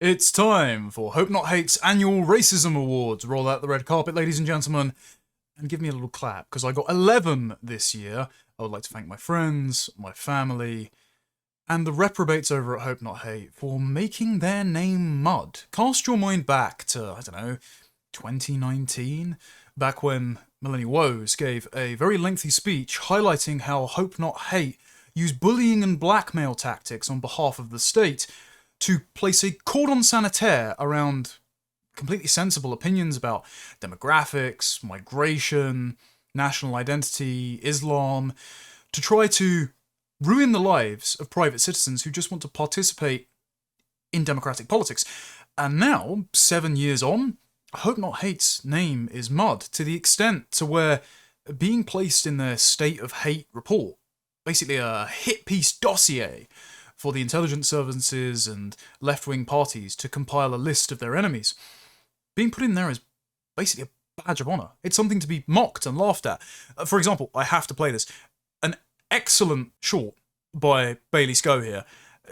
It's time for Hope Not Hate's annual Racism Awards. Roll out the red carpet, ladies and gentlemen, and give me a little clap, because I got 11 this year. I would like to thank my friends, my family, and the reprobates over at Hope Not Hate for making their name mud. Cast your mind back to, 2019, back when Melanie Woes gave a very lengthy speech highlighting how Hope Not Hate used bullying and blackmail tactics on behalf of the state to place a cordon sanitaire around completely sensible opinions about demographics, migration, national identity, Islam, to try to ruin the lives of private citizens who just want to participate in democratic politics. And now, 7 years on, Hope Not Hate's name is mud, to the extent to where being placed in their State of Hate report, basically a hit piece dossier for the intelligence services and left-wing parties to compile a list of their enemies, being put in there is basically a badge of honour. It's something to be mocked and laughed at. For example, I have to play this. An excellent short by Bailey Scow here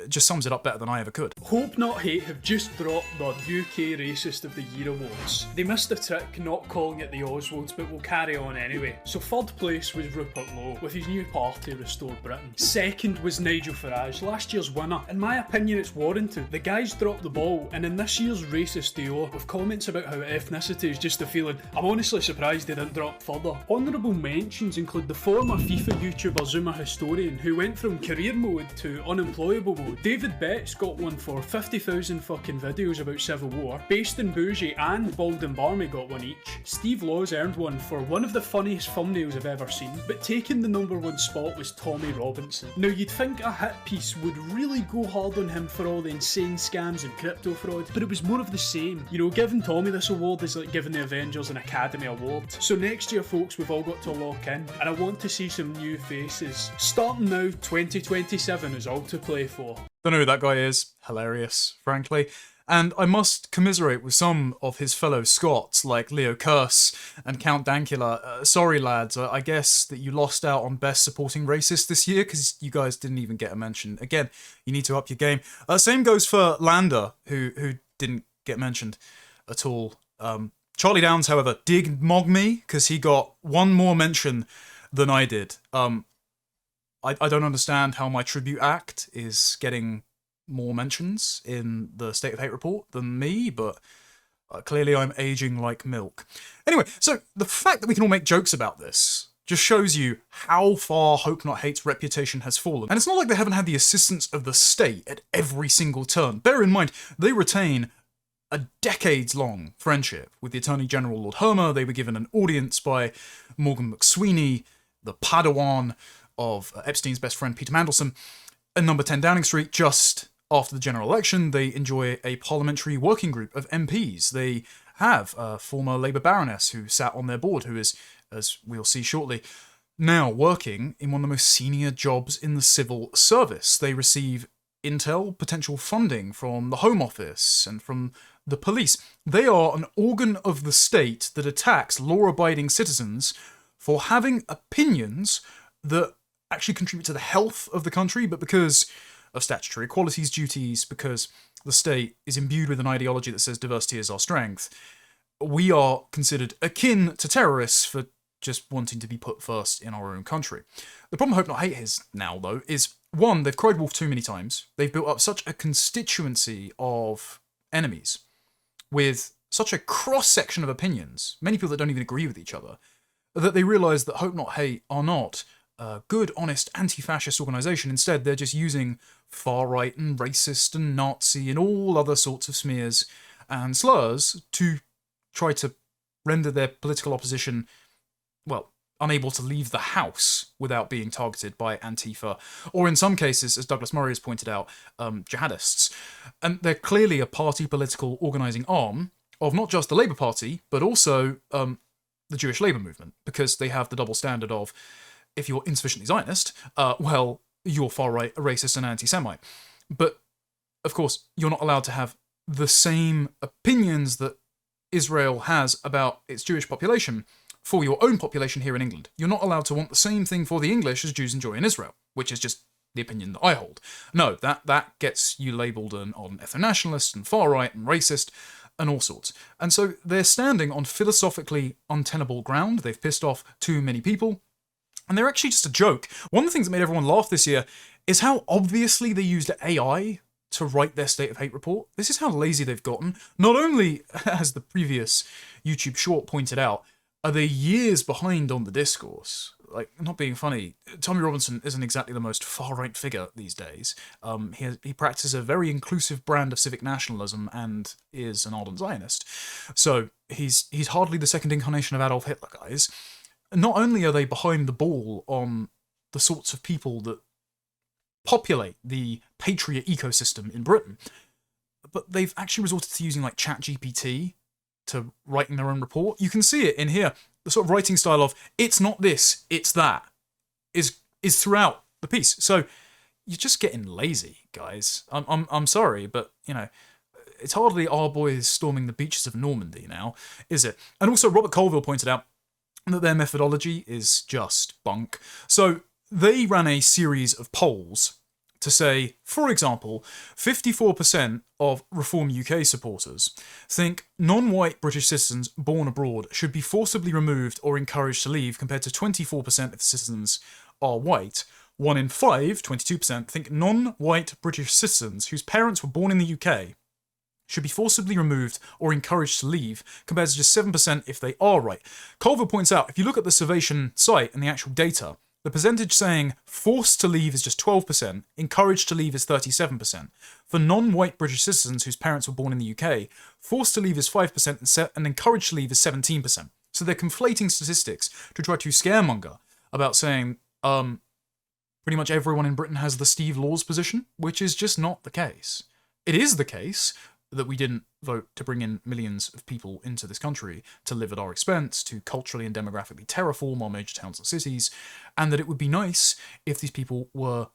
just sums it up better than I ever could. Hope Not Hate have just dropped the UK Racist of the Year awards. They missed a trick not calling it the Oswalds, but we'll carry on anyway. So third place was Rupert Lowe with his new party, Restore Britain. Second was Nigel Farage, last year's winner. In my opinion, it's warranted. The guys dropped the ball, and in this year's Racist DO, with comments about how ethnicity is just a feeling, I'm honestly surprised they didn't drop further. Honourable mentions include the former FIFA YouTuber Zuma Historian, who went from career mode to unemployable mode. David Betts got one for 50,000 fucking videos about Civil War. Based in Bougie and Bald and Barmy got one each. Steve Laws earned one for one of the funniest thumbnails I've ever seen. But taking the number one spot was Tommy Robinson. Now you'd think a hit piece would really go hard on him for all the insane scams and crypto fraud, but it was more of the same. You know, giving Tommy this award is like giving the Avengers an Academy Award. So next year, folks, we've all got to lock in, and I want to see some new faces. Starting now, 2027 is all to play for. Don't know who that guy is. Hilarious, frankly. And I must commiserate with some of his fellow Scots, like Leo Curse and Count Dankula. Sorry, lads, I guess that you lost out on Best Supporting Racist this year, because you guys didn't even get a mention. Again, you need to up your game. Same goes for Lander, who didn't get mentioned at all. Charlie Downs, however, did mog me, because he got one more mention than I did. I don't understand how my tribute act is getting more mentions in the State of Hate report than me, but clearly I'm aging like milk. Anyway, so the fact that we can all make jokes about this just shows you how far Hope Not Hate's reputation has fallen. And it's not like they haven't had the assistance of the state at every single turn. Bear in mind, they retain a decades-long friendship with the Attorney General Lord Hermer. They were given an audience by Morgan McSweeney, the Padawan of Epstein's best friend Peter Mandelson, at number 10 Downing Street. Just after the general election, they enjoy a parliamentary working group of MPs. They have a former Labour baroness who sat on their board, who is, as we'll see shortly, now working in one of the most senior jobs in the civil service. They receive intel, potential funding from the Home Office and from the police. They are an organ of the state that attacks law-abiding citizens for having opinions that actually contribute to the health of the country, but because of statutory equalities duties, because the state is imbued with an ideology that says diversity is our strength, we are considered akin to terrorists for just wanting to be put first in our own country. The problem Hope Not Hate is now, though, is, one, they've cried wolf too many times. They've built up such a constituency of enemies with such a cross-section of opinions, many people that don't even agree with each other, that they realise that Hope Not Hate are not a good, honest, anti-fascist organisation. Instead, they're just using far-right and racist and Nazi and all other sorts of smears and slurs to try to render their political opposition, well, unable to leave the house without being targeted by Antifa, or in some cases, as Douglas Murray has pointed out, jihadists. And they're clearly a party political organising arm of not just the Labour Party, but also the Jewish Labour movement, because they have the double standard of, if you're insufficiently Zionist, well, you're far-right, a racist and anti-Semite. But, of course, you're not allowed to have the same opinions that Israel has about its Jewish population for your own population here in England. You're not allowed to want the same thing for the English as Jews enjoy in Israel, which is just the opinion that I hold. No, that gets you labelled an ethno-nationalist and far-right and racist and all sorts. And so they're standing on philosophically untenable ground. They've pissed off too many people. And they're actually just a joke. One of the things that made everyone laugh this year is how obviously they used AI to write their State of Hate report. This is how lazy they've gotten. Not only, as the previous YouTube short pointed out, are they years behind on the discourse. Like, not being funny, Tommy Robinson isn't exactly the most far-right figure these days. He practices a very inclusive brand of civic nationalism and is an ardent Zionist. So he's hardly the second incarnation of Adolf Hitler, guys. Not only are they behind the ball on the sorts of people that populate the patriot ecosystem in Britain, but they've actually resorted to using like ChatGPT to writing their own report. You can see it in here. The sort of writing style of "it's not this, it's that" is throughout the piece. So you're just getting lazy, guys. I'm sorry, but you know, it's hardly our boys storming the beaches of Normandy now, is it? And also, Robert Colville pointed out that their methodology is just bunk. So they ran a series of polls to say, for example, 54% of Reform UK supporters think non-white British citizens born abroad should be forcibly removed or encouraged to leave, compared to 24% of citizens are white. 1 in 5, 22%, think non-white British citizens whose parents were born in the UK should be forcibly removed or encouraged to leave, compared to just 7% if they are right. Colville points out, if you look at the Survation site and the actual data, the percentage saying forced to leave is just 12%, encouraged to leave is 37%. For non-white British citizens whose parents were born in the UK, forced to leave is 5% and encouraged to leave is 17%. So they're conflating statistics to try to scaremonger about saying pretty much everyone in Britain has the Steve Lawes position, which is just not the case. It is the case that we didn't vote to bring in millions of people into this country to live at our expense, to culturally and demographically terraform our major towns and cities, and that it would be nice if these people were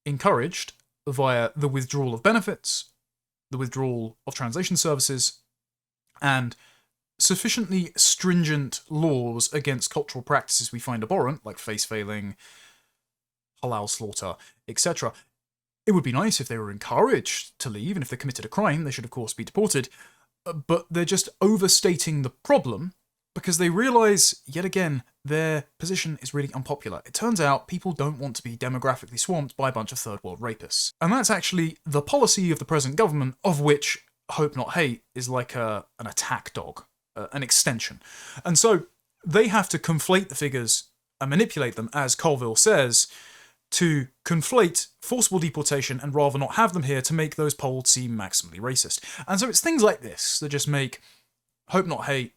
encouraged via the withdrawal of benefits, the withdrawal of translation services, and sufficiently stringent laws against cultural practices we find abhorrent, like face veiling, halal slaughter, etc. It would be nice if they were encouraged to leave, and if they committed a crime, they should of course be deported. But they're just overstating the problem because they realise, yet again, their position is really unpopular. It turns out people don't want to be demographically swamped by a bunch of third world rapists. And that's actually the policy of the present government, of which Hope Not Hate is like an attack dog, an extension. And so they have to conflate the figures and manipulate them, as Colville says, to conflate forcible deportation and rather not have them here to make those polls seem maximally racist. And so it's things like this that just make Hope Not Hate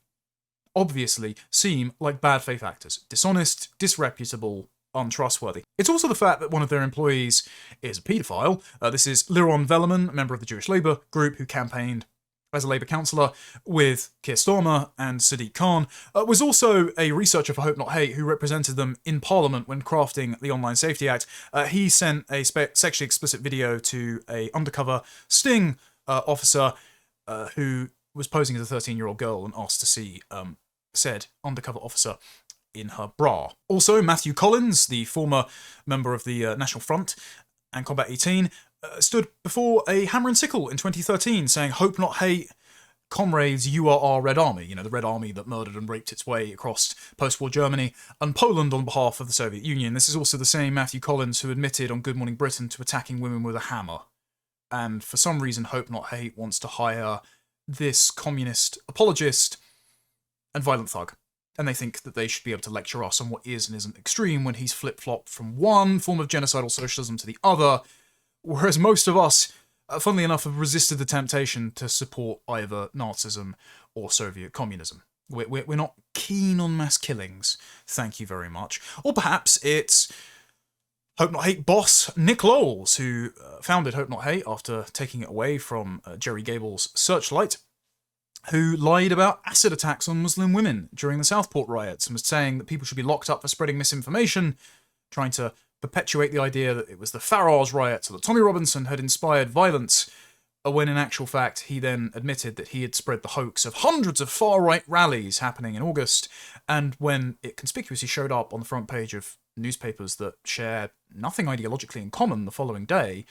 obviously seem like bad faith actors. Dishonest, disreputable, untrustworthy. It's also the fact that one of their employees is a paedophile. This is Liron Velleman, a member of the Jewish Labour group who campaigned as a Labour councillor with Keir Starmer and Sadiq Khan, was also a researcher for Hope Not Hate who represented them in Parliament when crafting the Online Safety Act. He sent a sexually explicit video to a undercover sting officer who was posing as a 13-year-old girl and asked to see said undercover officer in her bra. Also, Matthew Collins, the former member of the National Front and Combat 18, stood before a hammer and sickle in 2013 saying, "Hope Not Hate, comrades, you are our Red Army," you know, the Red Army that murdered and raped its way across post-war Germany and Poland on behalf of the Soviet Union. This is also the same Matthew Collins who admitted on Good Morning Britain to attacking women with a hammer. And for some reason, Hope Not Hate wants to hire this communist apologist and violent thug. And they think that they should be able to lecture us on what is and isn't extreme when he's flip-flopped from one form of genocidal socialism to the other, whereas most of us, funnily enough, have resisted the temptation to support either Nazism or Soviet communism. We're not keen on mass killings, thank you very much. Or perhaps it's Hope Not Hate boss Nick Lowles, who founded Hope Not Hate after taking it away from Jerry Gable's Searchlight, who lied about acid attacks on Muslim women during the Southport riots and was saying that people should be locked up for spreading misinformation, trying to perpetuate the idea that it was the Farage riots or that Tommy Robinson had inspired violence, when in actual fact he then admitted that he had spread the hoax of hundreds of far-right rallies happening in August, and when it conspicuously showed up on the front page of newspapers that share nothing ideologically in common the following day,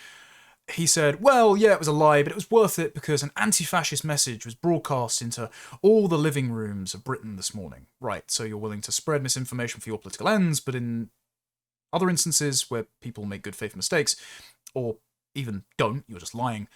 he said, well, yeah, it was a lie, but it was worth it because an anti-fascist message was broadcast into all the living rooms of Britain this morning. Right, so you're willing to spread misinformation for your political ends, but in other instances where people make good faith mistakes, or even don't, you're just lying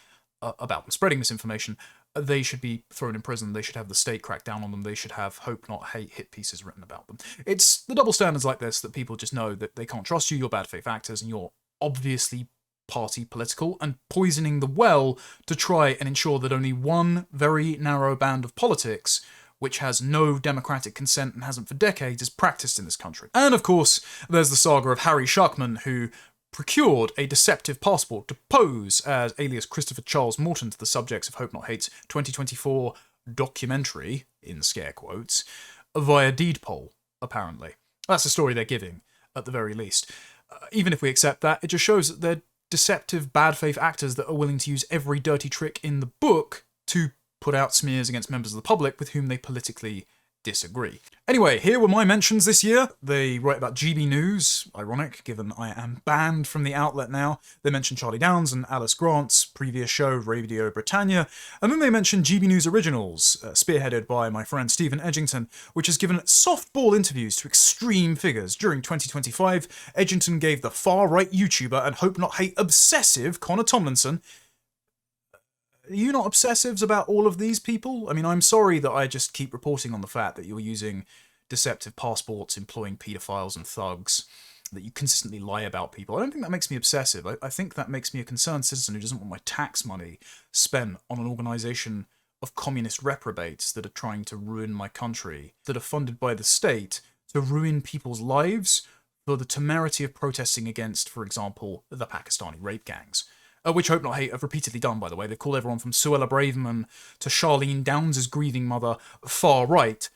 about them spreading misinformation, they should be thrown in prison, they should have the state crack down on them, they should have hope not hate hit pieces written about them. It's the double standards like this that people just know that they can't trust you, you're bad faith actors, and you're obviously party political and poisoning the well to try and ensure that only one very narrow band of politics, which has no democratic consent and hasn't for decades, is practiced in this country. And of course, there's the saga of Harry Schuckman, who procured a deceptive passport to pose as alias Christopher Charles Morton to the subjects of Hope Not Hate's 2024 documentary, in scare quotes, via deed poll, apparently. That's the story they're giving, at the very least. Even if we accept that, it just shows that they're deceptive, bad faith actors that are willing to use every dirty trick in the book to put out smears against members of the public with whom they politically disagree. Anyway, here were my mentions this year. They write about GB News, ironic given I am banned from the outlet now. They mention Charlie Downs and Alice Grant's previous show, Radio Britannia, and then they mention GB News Originals, spearheaded by my friend Stephen Edgington, which has given softball interviews to extreme figures. During 2025, Edgington gave the far-right YouTuber and Hope Not Hate obsessive Connor Tomlinson. Are you not obsessives about all of these people? I mean, I'm sorry that I just keep reporting on the fact that you're using deceptive passports, employing paedophiles and thugs, that you consistently lie about people. I don't think that makes me obsessive. I think that makes me a concerned citizen who doesn't want my tax money spent on an organisation of communist reprobates that are trying to ruin my country, that are funded by the state to ruin people's lives for the temerity of protesting against, for example, the Pakistani rape gangs. Which Hope Not Hate have repeatedly done, by the way. They call everyone from Suella Braverman to Charlene Downs' grieving mother far right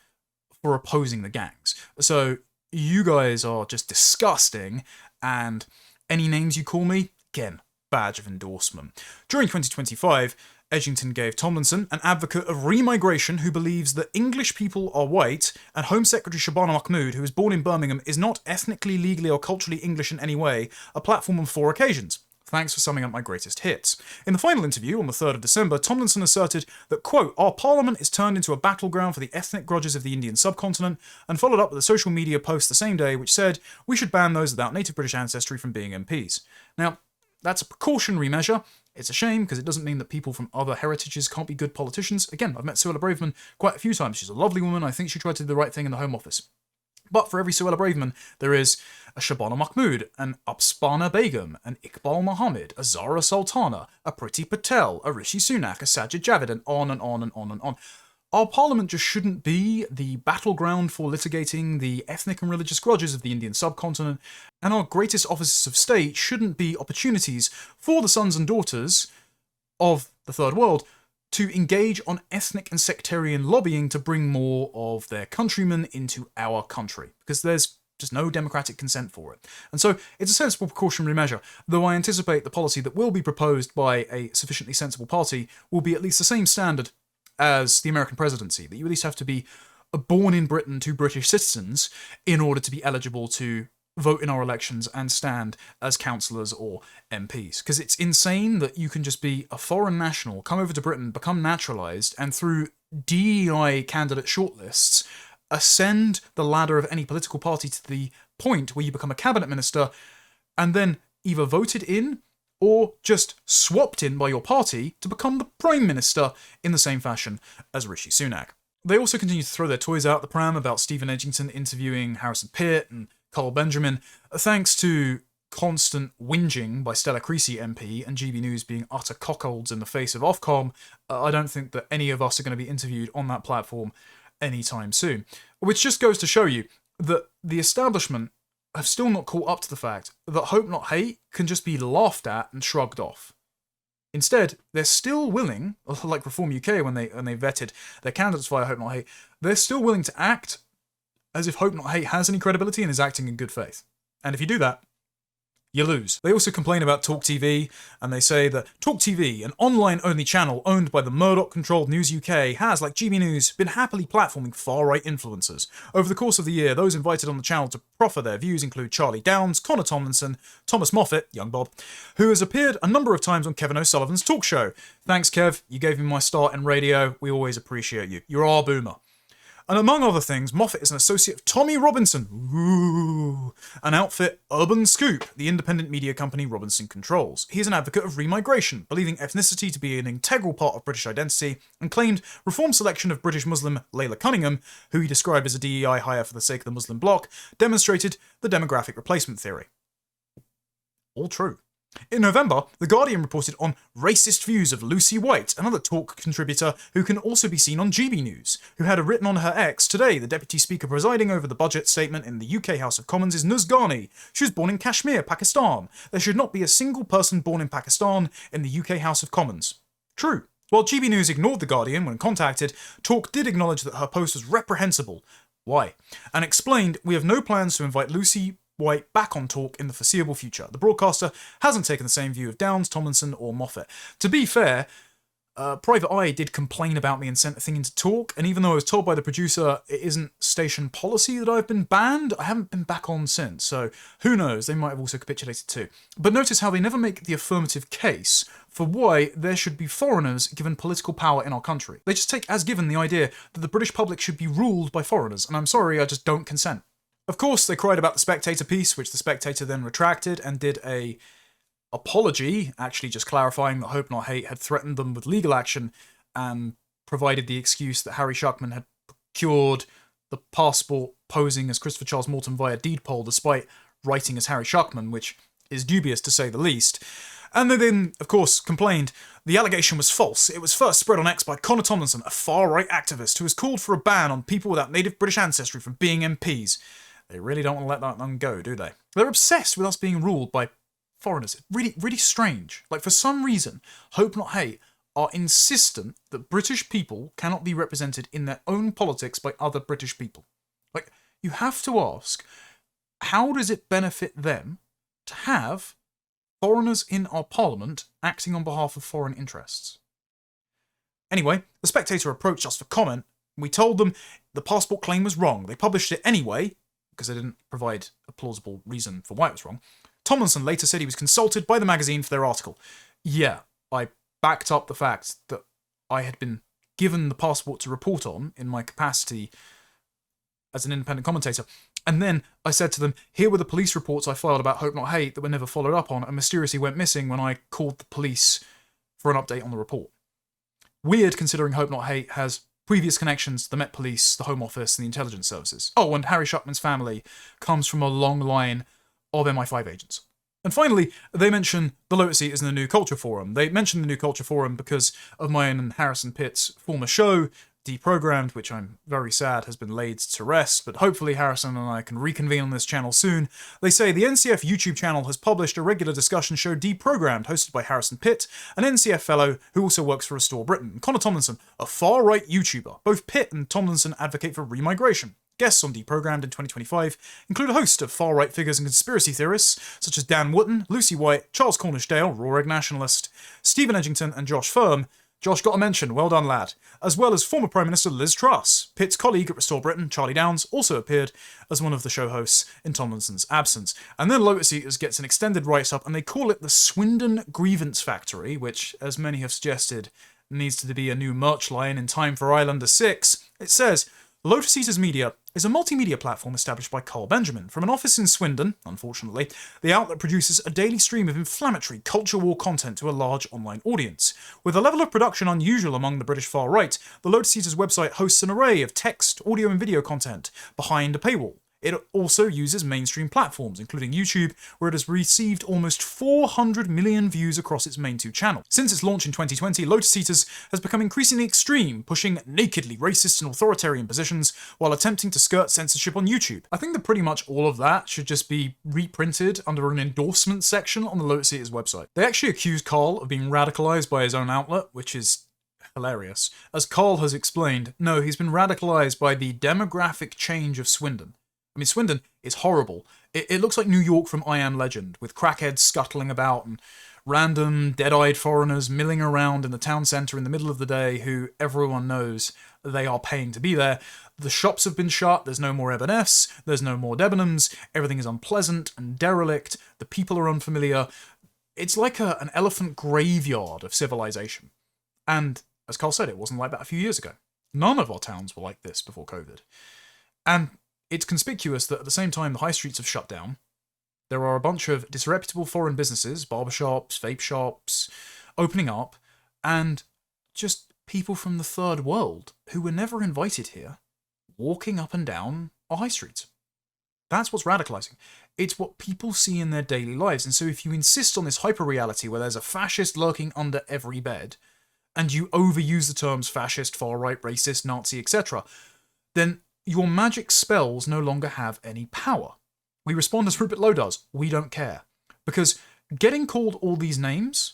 for opposing the gangs. So you guys are just disgusting, and any names you call me, again, badge of endorsement. During 2025, Edgington gave Tomlinson, an advocate of remigration who believes that English people are white, and Home Secretary Shabana Mahmood, who was born in Birmingham, is not ethnically, legally or culturally English in any way, a platform on 4 occasions. Thanks for summing up my greatest hits. In the final interview on the 3rd of December, Tomlinson asserted that, quote, our parliament is turned into a battleground for the ethnic grudges of the Indian subcontinent, and followed up with a social media post the same day which said, we should ban those without native British ancestry from being MPs. Now, that's a precautionary measure. It's a shame because it doesn't mean that people from other heritages can't be good politicians. Again, I've met Suella Braverman quite a few times. She's a lovely woman. I think she tried to do the right thing in the Home Office. But for every Suella Braverman, there is a Shabana Mahmood, an Upspana Begum, an Iqbal Muhammad, a Zara Sultana, a Priti Patel, a Rishi Sunak, a Sajid Javid, and on and on and on and on. Our parliament just shouldn't be the battleground for litigating the ethnic and religious grudges of the Indian subcontinent, and our greatest offices of state shouldn't be opportunities for the sons and daughters of the Third World to engage on ethnic and sectarian lobbying to bring more of their countrymen into our country, because there's just no democratic consent for it. And so it's a sensible precautionary measure, though I anticipate the policy that will be proposed by a sufficiently sensible party will be at least the same standard as the American presidency, that you at least have to be born in Britain to British citizens in order to be eligible to vote in our elections and stand as councillors or MPs. Because it's insane that you can just be a foreign national, come over to Britain, become naturalised, and through DEI candidate shortlists, ascend the ladder of any political party to the point where you become a cabinet minister, and then either voted in or just swapped in by your party to become the Prime Minister in the same fashion as Rishi Sunak. They also continue to throw their toys out the pram about Stephen Edgington interviewing Harrison Pitt and Carl Benjamin, thanks to constant whinging by Stella Creasy MP and GB News being utter cockholds in the face of Ofcom. I don't think that any of us are going to be interviewed on that platform anytime soon. Which just goes to show you that the establishment have still not caught up to the fact that Hope Not Hate can just be laughed at and shrugged off. Instead, they're still willing, like Reform UK when they vetted their candidates via Hope Not Hate, they're still willing to act as if Hope Not Hate has any credibility and is acting in good faith. And if you do that, you lose. They also complain about Talk TV, and they say that Talk TV, an online-only channel owned by the Murdoch-controlled News UK, has, like GB News, been happily platforming far-right influencers. Over the course of the year, those invited on the channel to proffer their views include Charlie Downs, Connor Tomlinson, Thomas Moffat, young Bob, who has appeared a number of times on Kevin O'Sullivan's talk show. Thanks, Kev. You gave me my start in radio. We always appreciate you. You're our boomer. And among other things, Moffat is an associate of Tommy Robinson, an outfit Urban Scoop, the independent media company Robinson controls. He is an advocate of remigration, believing ethnicity to be an integral part of British identity, and claimed reform selection of British Muslim Layla Cunningham, who he described as a DEI hire for the sake of the Muslim bloc, demonstrated the demographic replacement theory. All true. In November, The Guardian reported on racist views of Lucy White, another talk contributor who can also be seen on GB News, who had written on her X, "Today, the Deputy Speaker presiding over the budget statement in the UK House of Commons is Nuz Ghani. She was born in Kashmir, Pakistan. There should not be a single person born in Pakistan in the UK House of Commons." True. While GB News ignored The Guardian when contacted, Talk did acknowledge that her post was reprehensible. Why? And explained, "We have no plans to invite Lucy White back on Talk in the foreseeable future. The broadcaster hasn't taken the same view of Downs, Tomlinson, or Moffat." To be fair, Private Eye did complain about me and sent a thing into Talk, and even though I was told by the producer it isn't station policy that I've been banned, I haven't been back on since, so who knows, they might have also capitulated too. But notice how they never make the affirmative case for why there should be foreigners given political power in our country. They just take as given the idea that the British public should be ruled by foreigners, and I'm sorry, I just don't consent. Of course, they cried about the Spectator piece, which the Spectator then retracted and did a apology, actually just clarifying that Hope Not Hate had threatened them with legal action and provided the excuse that Harry Shuckman had procured the passport posing as Christopher Charles Morton via deed poll despite writing as Harry Shuckman, which is dubious to say the least. And they then, of course, complained the allegation was false. It was first spread on X by Connor Tomlinson, a far-right activist who has called for a ban on people without native British ancestry from being MPs. They really don't want to let that one go, do they? They're obsessed with us being ruled by foreigners. Really, really strange. Like, for some reason, Hope Not Hate are insistent that British people cannot be represented in their own politics by other British people. Like, you have to ask, how does it benefit them to have foreigners in our parliament acting on behalf of foreign interests? Anyway, the Spectator approached us for comment. We told them the passport claim was wrong. They published it anyway, because they didn't provide a plausible reason for why it was wrong. Tomlinson later said he was consulted by the magazine for their article. Yeah, I backed up the fact that I had been given the passport to report on in my capacity as an independent commentator. And then I said to them, here were the police reports I filed about Hope Not Hate that were never followed up on and mysteriously went missing when I called the police for an update on the report. Weird, considering Hope Not Hate has previous connections to the Met Police, the Home Office, and the intelligence services. Oh, and Harry Shuckman's family comes from a long line of MI5 agents. And finally, they mention the Lotus Eaters in the New Culture Forum. They mention the New Culture Forum because of my own and Harrison Pitt's former show, Deprogrammed, which I'm very sad has been laid to rest, but hopefully Harrison and I can reconvene on this channel soon. They say the NCF YouTube channel has published a regular discussion show, Deprogrammed, hosted by Harrison Pitt, an NCF fellow who also works for Restore Britain, and Connor Tomlinson, a far-right YouTuber. Both Pitt and Tomlinson advocate for remigration. Guests on Deprogrammed in 2025 include a host of far-right figures and conspiracy theorists, such as Dan Wootton, Lucy White, Charles Cornishdale, raw egg nationalist, Stephen Edgington, and Josh Firm. Josh got a mention, well done lad. As well as former Prime Minister Liz Truss. Pitt's colleague at Restore Britain, Charlie Downs, also appeared as one of the show hosts in Tomlinson's absence. And then Lotus Eaters gets an extended write-up and they call it the Swindon Grievance Factory, which, as many have suggested, needs to be a new merch line in time for Islander 6. It says, Lotus Eaters Media is a multimedia platform established by Carl Benjamin. From an office in Swindon, unfortunately, the outlet produces a daily stream of inflammatory culture war content to a large online audience. With a level of production unusual among the British far right, the Lotus Eaters website hosts an array of text, audio and video content behind a paywall. It also uses mainstream platforms, including YouTube, where it has received almost 400 million views across its main two channels. Since its launch in 2020, Lotus Eaters has become increasingly extreme, pushing nakedly racist and authoritarian positions while attempting to skirt censorship on YouTube. I think that pretty much all of that should just be reprinted under an endorsement section on the Lotus Eaters website. They actually accuse Carl of being radicalized by his own outlet, which is hilarious. As Carl has explained, no, he's been radicalized by the demographic change of Swindon. I mean, Swindon is horrible. It looks like New York from I Am Legend, with crackheads scuttling about and random dead-eyed foreigners milling around in the town centre in the middle of the day who everyone knows they are paying to be there. The shops have been shut, there's no more M&S, there's no more Debenhams, everything is unpleasant and derelict, the people are unfamiliar. It's like an elephant graveyard of civilization. And, as Carl said, it wasn't like that a few years ago. None of our towns were like this before COVID. And it's conspicuous that at the same time the high streets have shut down, there are a bunch of disreputable foreign businesses, barbershops, vape shops, opening up, and just people from the third world who were never invited here, walking up and down our high streets. That's what's radicalizing. It's what people see in their daily lives. And so if you insist on this hyper-reality where there's a fascist lurking under every bed, and you overuse the terms fascist, far-right, racist, Nazi, etc., then your magic spells no longer have any power. We respond as Rupert Lowe does. We don't care. Because getting called all these names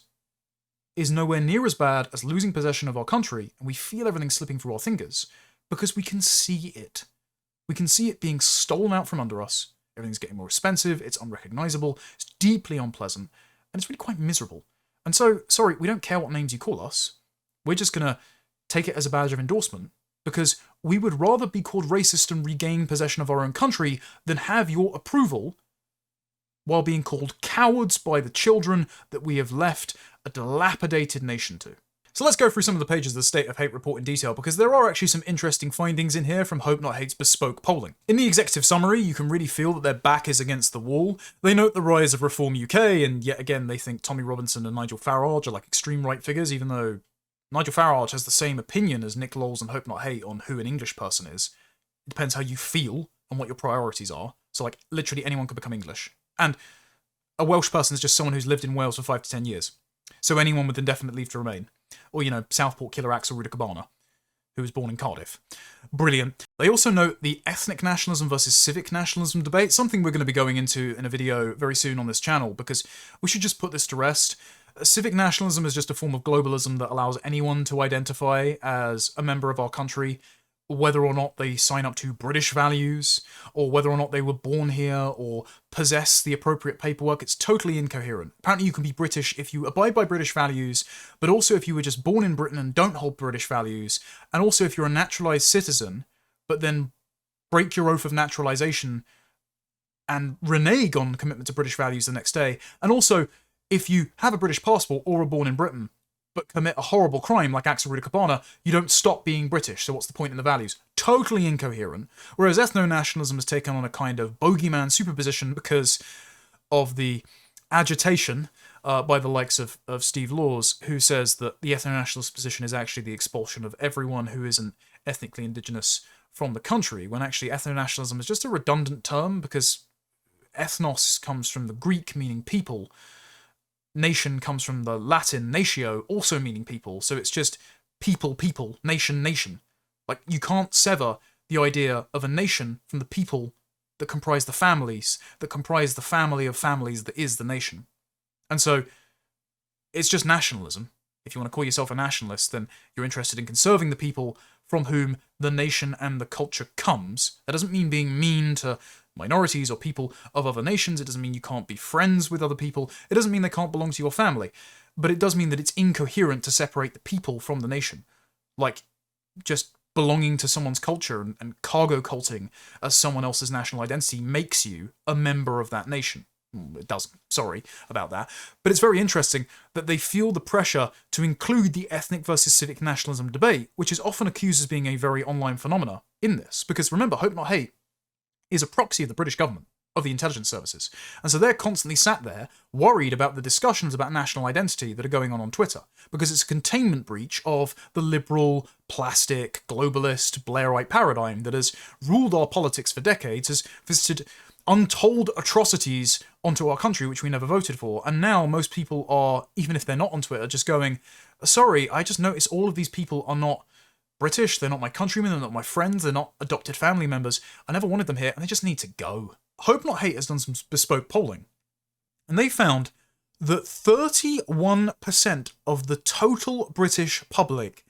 is nowhere near as bad as losing possession of our country, and we feel everything slipping through our fingers, because we can see it. We can see it being stolen out from under us. Everything's getting more expensive, it's unrecognisable, it's deeply unpleasant, and it's really quite miserable. And so, sorry, we don't care what names you call us. We're just going to take it as a badge of endorsement, because we would rather be called racist and regain possession of our own country than have your approval while being called cowards by the children that we have left a dilapidated nation to. So let's go through some of the pages of the State of Hate report in detail, because there are actually some interesting findings in here from Hope Not Hate's bespoke polling. In the executive summary, you can really feel that their back is against the wall. They note the rise of Reform UK, and yet again they think Tommy Robinson and Nigel Farage are like extreme right figures, even though Nigel Farage has the same opinion as Nick Lowles and Hope Not Hate on who an English person is. It depends how you feel and what your priorities are. So like, literally anyone could become English. And a Welsh person is just someone who's lived in Wales for 5 to 10 years. So anyone with indefinite leave to remain. Or, you know, Southport killer Axel Rudakabana, who was born in Cardiff. Brilliant. They also note the ethnic nationalism versus civic nationalism debate, something we're going to be going into in a video very soon on this channel, because we should just put this to rest. Civic nationalism is just a form of globalism that allows anyone to identify as a member of our country, whether or not they sign up to British values, or whether or not they were born here, or possess the appropriate paperwork. It's totally incoherent. Apparently you can be British if you abide by British values, but also if you were just born in Britain and don't hold British values, and also if you're a naturalised citizen, but then break your oath of naturalisation and renege on commitment to British values the next day, and also if you have a British passport or are born in Britain, but commit a horrible crime like Axel Rudakabana, you don't stop being British, so what's the point in the values? Totally incoherent. Whereas ethno-nationalism has taken on a kind of bogeyman superposition because of the agitation by the likes of Steve Laws, who says that the ethno-nationalist position is actually the expulsion of everyone who isn't ethnically indigenous from the country, when actually ethno-nationalism is just a redundant term, because ethnos comes from the Greek meaning people, nation comes from the Latin natio, also meaning people, so it's just people, nation, nation. Like, you can't sever the idea of a nation from the people that comprise the families, that comprise the family of families that is the nation. And so, it's just nationalism. If you want to call yourself a nationalist, then you're interested in conserving the people from whom the nation and the culture comes. That doesn't mean being mean to minorities or people of other nations. It doesn't mean you can't be friends with other people. It doesn't mean they can't belong to your family. But it does mean that it's incoherent to separate the people from the nation. Like, just belonging to someone's culture and cargo culting as someone else's national identity makes you a member of that nation. It doesn't. Sorry about that. But it's very interesting that they feel the pressure to include the ethnic versus civic nationalism debate, which is often accused as being a very online phenomena, in this. Because remember, Hope Not Hate is a proxy of the British government, of the intelligence services. And so they're constantly sat there, worried about the discussions about national identity that are going on Twitter, because it's a containment breach of the liberal, plastic, globalist, Blairite paradigm that has ruled our politics for decades, has visited untold atrocities onto our country which we never voted for, and now most people are, even if they're not on Twitter, just going, sorry, I just noticed all of these people are not British, they're not my countrymen, they're not my friends, they're not adopted family members, I never wanted them here, and they just need to go. Hope Not Hate has done some bespoke polling, and they found that 31% of the total British public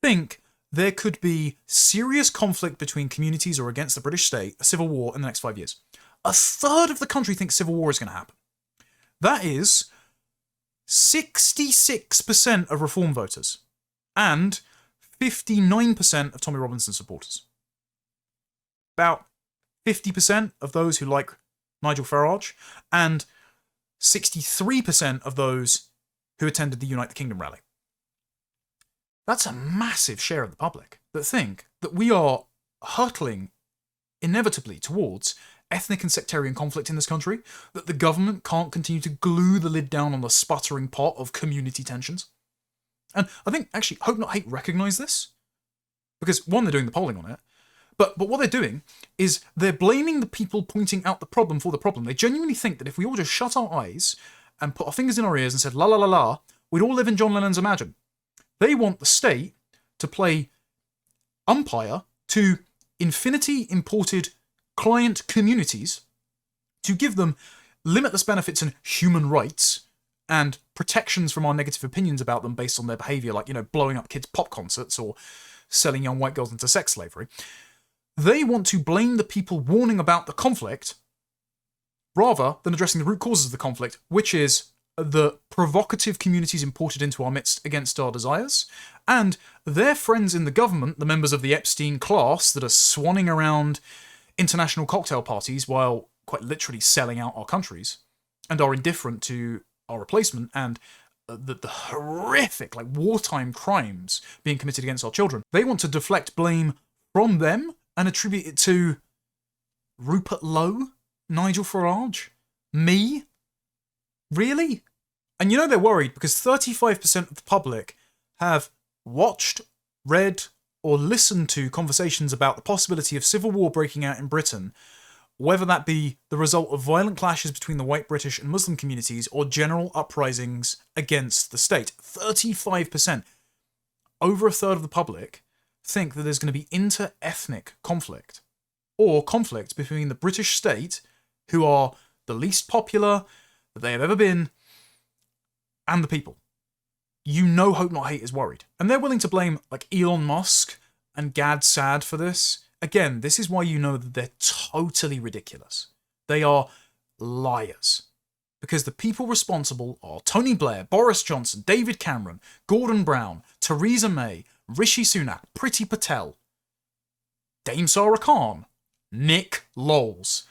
think there could be serious conflict between communities or against the British state, a civil war in the next 5 years. A third of the country thinks civil war is going to happen. That is 66% of Reform voters and 59% of Tommy Robinson supporters. About 50% of those who like Nigel Farage and 63% of those who attended the Unite the Kingdom rally. That's a massive share of the public that think that we are hurtling inevitably towards ethnic and sectarian conflict in this country, that the government can't continue to glue the lid down on the sputtering pot of community tensions. And I think, actually, Hope Not Hate recognise this. Because, one, they're doing the polling on it, but what they're doing is they're blaming the people pointing out the problem for the problem. They genuinely think that if we all just shut our eyes and put our fingers in our ears and said, la la la la, we'd all live in John Lennon's Imagine. They want the state to play umpire to infinity-imported client communities to give them limitless benefits and human rights and protections from our negative opinions about them based on their behaviour, like, blowing up kids' pop concerts or selling young white girls into sex slavery. They want to blame the people warning about the conflict rather than addressing the root causes of the conflict, which is the provocative communities imported into our midst against our desires, and their friends in the government, the members of the Epstein class that are swanning around international cocktail parties while quite literally selling out our countries and are indifferent to our replacement and the horrific, wartime crimes being committed against our children. They want to deflect blame from them and attribute it to Rupert Lowe, Nigel Farage, me. Really? And they're worried because 35% of the public have watched, read, or listened to conversations about the possibility of civil war breaking out in Britain, whether that be the result of violent clashes between the white British and Muslim communities or general uprisings against the state. 35%. Over a third of the public think that there's going to be inter-ethnic conflict, or conflict between the British state, who are the least popular that they have ever been, and the people. Hope Not Hate is worried. And they're willing to blame Elon Musk and Gad Saad for this. Again, this is why that they're totally ridiculous. They are liars. Because the people responsible are Tony Blair, Boris Johnson, David Cameron, Gordon Brown, Theresa May, Rishi Sunak, Priti Patel, Dame Sarah Khan, Nick Lowles.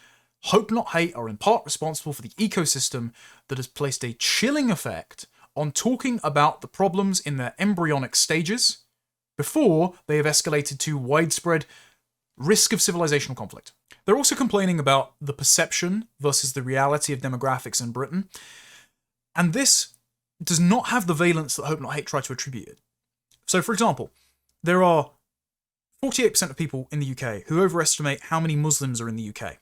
Hope Not Hate are in part responsible for the ecosystem that has placed a chilling effect on talking about the problems in their embryonic stages before they have escalated to widespread risk of civilizational conflict. They're also complaining about the perception versus the reality of demographics in Britain, and this does not have the valence that Hope Not Hate try to attribute it. So, for example, there are 48% of people in the UK who overestimate how many Muslims are in the UK.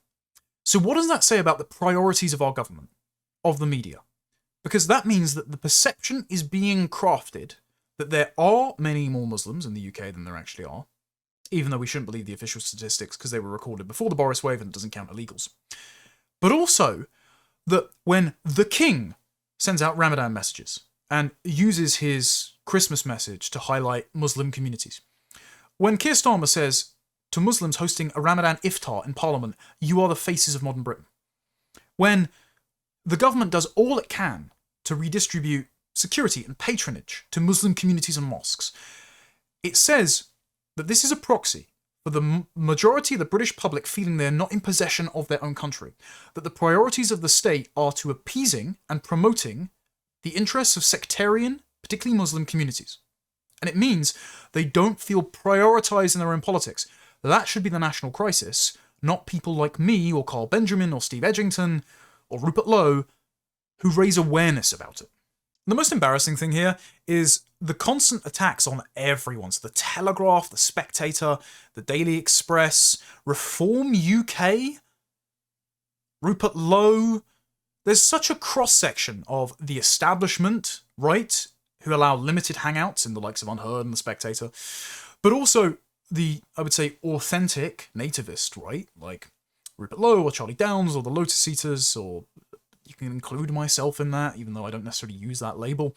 So what does that say about the priorities of our government, of the media? Because that means that the perception is being crafted that there are many more Muslims in the UK than there actually are, even though we shouldn't believe the official statistics because they were recorded before the Boris wave and it doesn't count illegals. But also that when the king sends out Ramadan messages and uses his Christmas message to highlight Muslim communities, when Keir Starmer says to Muslims hosting a Ramadan iftar in Parliament, you are the faces of modern Britain, when the government does all it can to redistribute security and patronage to Muslim communities and mosques, it says that this is a proxy for the majority of the British public feeling they're not in possession of their own country, that the priorities of the state are to appeasing and promoting the interests of sectarian, particularly Muslim communities. And it means they don't feel prioritised in their own politics. That should be the national crisis, not people like me or Carl Benjamin or Steve Edgington or Rupert Lowe who raise awareness about it. The most embarrassing thing here is the constant attacks on everyone. So the Telegraph, the Spectator, the Daily Express, Reform UK, Rupert Lowe. There's such a cross-section of the establishment, right, who allow limited hangouts in the likes of Unheard and the Spectator, but also the, I would say, authentic nativist, right, like Rupert Lowe or Charlie Downs or the Lotus Eaters, or you can include myself in that, even though I don't necessarily use that label.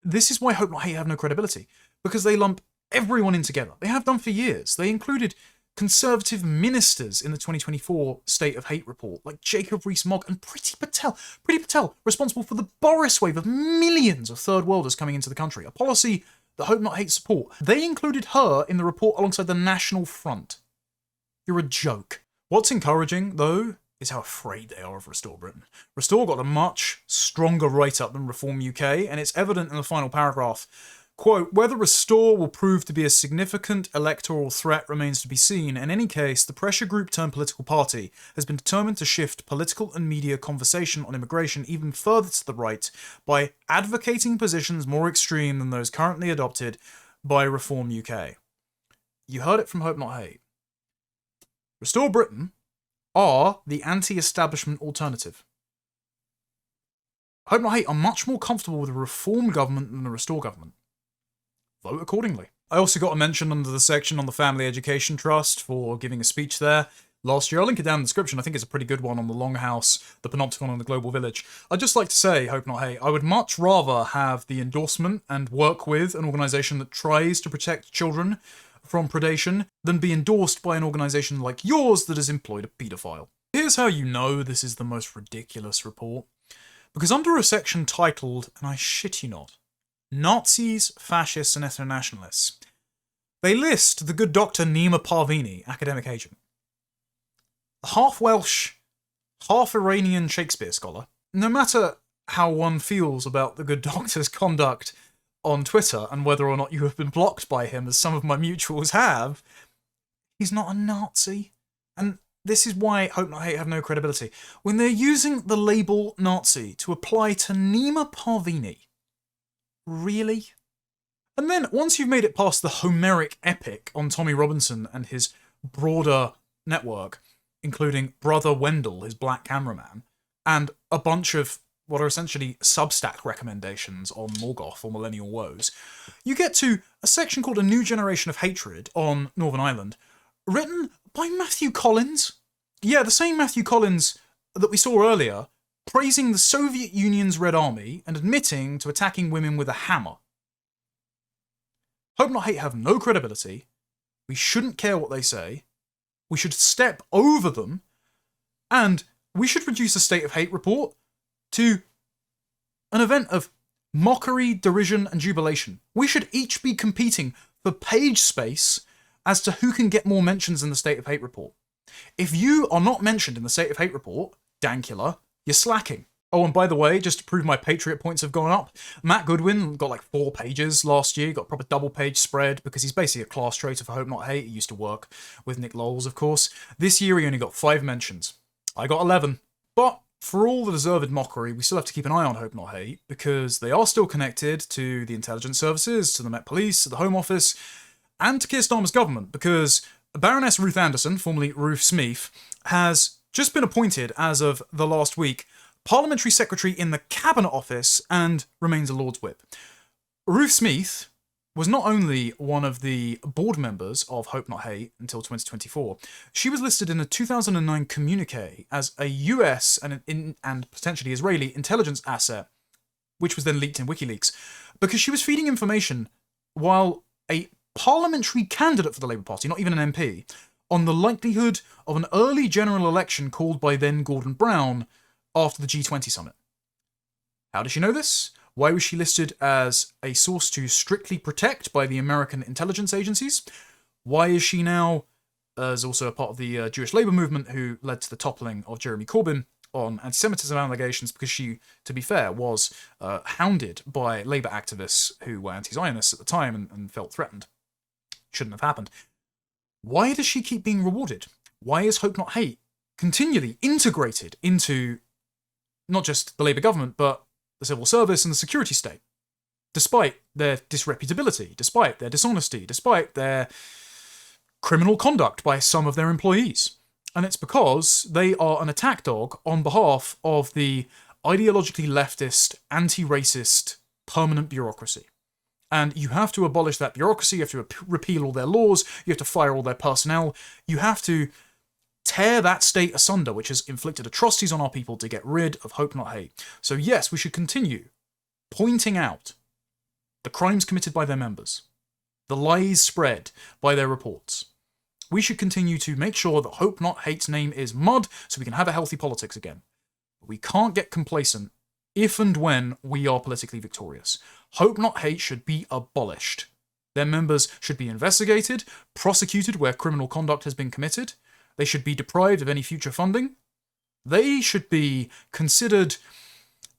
This is why Hope Not Hate have no credibility, because they lump everyone in together. They have done for years. They included Conservative ministers in the 2024 State of Hate report, like Jacob Rees-Mogg and Priti Patel. Priti Patel, responsible for the Boris wave of millions of third worlders coming into the country, a policy that Hope Not Hate support. They included her in the report alongside the National Front. You're a joke. What's encouraging, though, is how afraid they are of Restore Britain. Restore got a much stronger write-up than Reform UK, and it's evident in the final paragraph. Quote, whether Restore will prove to be a significant electoral threat remains to be seen. In any case, the pressure group turned political party has been determined to shift political and media conversation on immigration even further to the right by advocating positions more extreme than those currently adopted by Reform UK. You heard it from Hope Not Hate. Restore Britain are the anti-establishment alternative. Hope Not Hate are much more comfortable with a Reform government than a Restore government. Vote accordingly. I also got a mention under the section on the Family Education Trust for giving a speech there last year. I'll link it down in the description. I think it's a pretty good one on the Longhouse, the Panopticon and the Global Village. I'd just like to say, Hope Not Hate, I would much rather have the endorsement and work with an organisation that tries to protect children from predation than be endorsed by an organisation like yours that has employed a paedophile. Here's how you know this is the most ridiculous report. Because under a section titled, and I shit you not, Nazis, Fascists and Ethno-Nationalists, they list the good Dr. Nima Parvini, academic agent. A half-Welsh, half-Iranian Shakespeare scholar. No matter how one feels about the good doctor's conduct on Twitter and whether or not you have been blocked by him, as some of my mutuals have, he's not a Nazi. And this is why Hope Not Hate have no credibility. When they're using the label Nazi to apply to Nima Parvini, really? And then, once you've made it past the Homeric epic on Tommy Robinson and his broader network, including Brother Wendell, his black cameraman, and a bunch of what are essentially Substack recommendations on Morgoth or Millennial Woes, you get to a section called A New Generation of Hatred on Northern Ireland, written by Matthew Collins. Yeah, the same Matthew Collins that we saw earlier, praising the Soviet Union's Red Army and admitting to attacking women with a hammer. Hope Not Hate have no credibility. We shouldn't care what they say. We should step over them. And we should reduce a State of Hate report to an event of mockery, derision, and jubilation. We should each be competing for page space as to who can get more mentions in the State of Hate report. If you are not mentioned in the State of Hate report, Dankula, you're slacking. Oh, and by the way, just to prove my Patriot points have gone up, Matt Goodwin got like 4 pages last year, got a proper double page spread because he's basically a class traitor for Hope Not Hate. He used to work with Nick Lowles, of course. This year he only got 5 mentions. I got 11. But for all the deserved mockery, we still have to keep an eye on Hope Not Hate because they are still connected to the intelligence services, to the Met Police, to the Home Office, and to Keir Starmer's government because Baroness Ruth Anderson, formerly Ruth Smeeth, has just been appointed, as of the last week, Parliamentary Secretary in the Cabinet Office and remains a Lord's Whip. Ruth Smeeth was not only one of the board members of Hope Not Hate until 2024, she was listed in a 2009 communique as a US and potentially Israeli intelligence asset, which was then leaked in WikiLeaks, because she was feeding information while a parliamentary candidate for the Labour Party, not even an MP, on the likelihood of an early general election called by then Gordon Brown after the G20 summit. How did she know this? Why was she listed as a source to strictly protect by the American intelligence agencies? Why is she now, as also a part of the Jewish labour movement who led to the toppling of Jeremy Corbyn on anti-Semitism allegations? Because she, to be fair, was hounded by labour activists who were anti-Zionists at the time and felt threatened. Shouldn't have happened. Why does she keep being rewarded? Why is Hope Not Hate continually integrated into not just the Labour government, but the civil service and the security state? Despite their disreputability, despite their dishonesty, despite their criminal conduct by some of their employees. And it's because they are an attack dog on behalf of the ideologically leftist, anti-racist, permanent bureaucracy. And you have to abolish that bureaucracy, you have to repeal all their laws, you have to fire all their personnel, you have to tear that state asunder, which has inflicted atrocities on our people, to get rid of Hope Not Hate. So yes, we should continue pointing out the crimes committed by their members. the lies spread by their reports. We should continue to make sure that Hope Not Hate's name is mud so we can have a healthy politics again. But we can't get complacent if and when we are politically victorious. Hope Not Hate should be abolished. Their members should be investigated, prosecuted where criminal conduct has been committed. They should be deprived of any future funding. They should be considered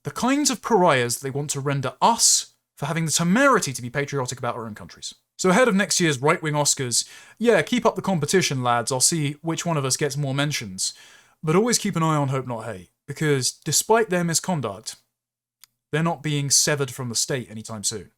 the kinds of pariahs they want to render us for having the temerity to be patriotic about our own countries. So ahead of next year's right-wing Oscars, yeah, keep up the competition, lads. I'll see which one of us gets more mentions. But always keep an eye on Hope Not Hate, because despite their misconduct, they're not being severed from the state anytime soon.